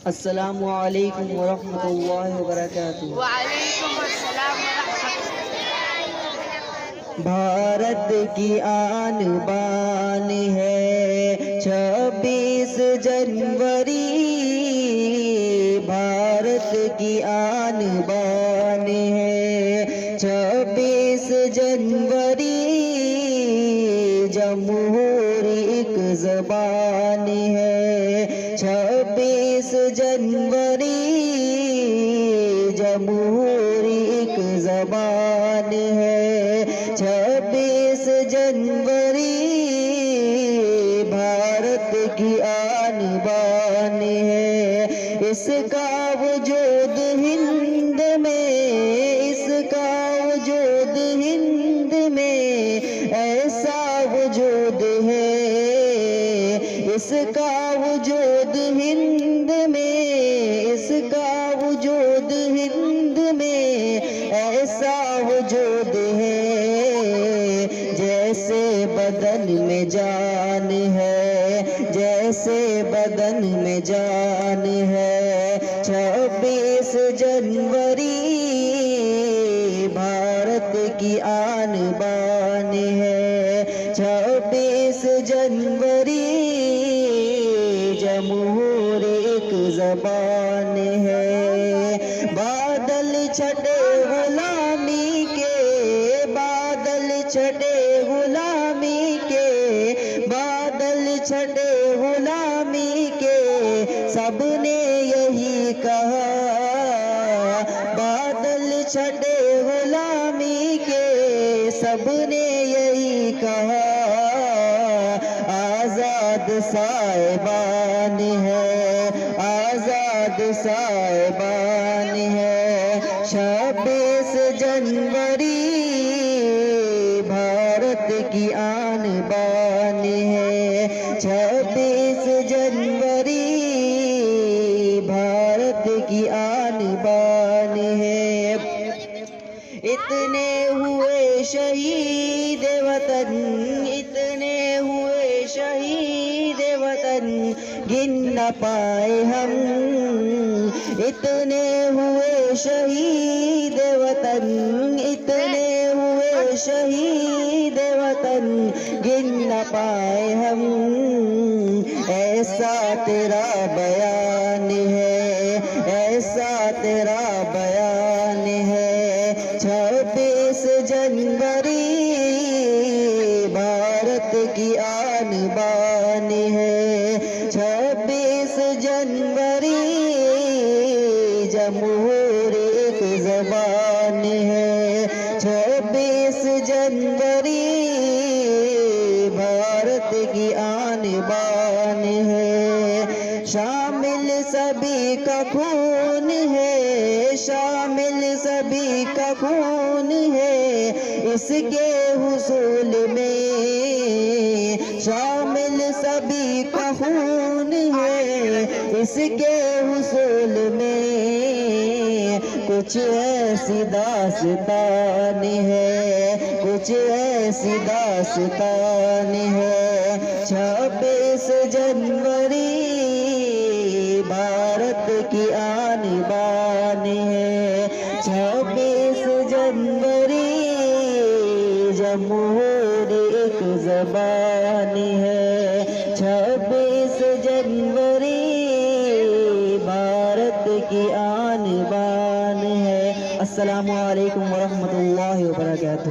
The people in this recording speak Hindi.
अस्सलामु अलैकुम वरहमतुल्लाहि वबरकातुहू। वालेकुम अस्सलाम भारत की आन बान है 26 जनवरी। भारत की आन बान है 26 जनवरी। जमहूरी एक ज़बान है 26 जनवरी। जमहूरी एक ज़बान है 26 जनवरी। भारत की आन बान है इसका वजूद हिंद में। इसका वजूद हिंद में ऐसा वजूद है। इसका वजूद हिंद में। इसका वजूद हिंद में ऐसा वजूद है। जैसे बदन में जान है। जैसे बदन में जान है 26 जनवरी। भारत की आन बान है 26 जनवरी। जमहूरी एक ज़बान है। बादल छटे गुलामी के। बादल छटे गुलामी के। बादल छटे गुलामी के। सबने यही कहा। बादल छटे गुलामी के। सबने यही कहा। आज़ाद साहिबान है। आज़ाद साहिबान है 26 जनवरी। भारत की आन बान है 26 जनवरी। भारत की आन बान है। इतने हुए शहीद वतन। इतने हुए शहीद वतन गिन न पाए हम। इतने हुए शहीद वतन। इतने हुए शहीद वतन गिन न पाए हम। ऐसा तेरा बयान है। ऐसा तेरा बयान है 26 जनवरी। भारत की आन बान है 26 जनवरी। जमहूरी एक ज़बान है 26 जनवरी। भारत की आन बान है। शामिल सभी का खून है। शामिल सभी का खून है इसके हुसूल में। शामिल सभी का खून है इसके हुसूल में। कुछ ऐसी दास्तान है। कुछ ऐसी दास्तान है 26 जनवरी। भारत की आन बान है 26 जनवरी। जमहूरी एक ज़बान है 26 जनवरी। भारत की आन बान है। अस्सलामु अलैकुम वरहमतुल्लाहि वबरकातुहू।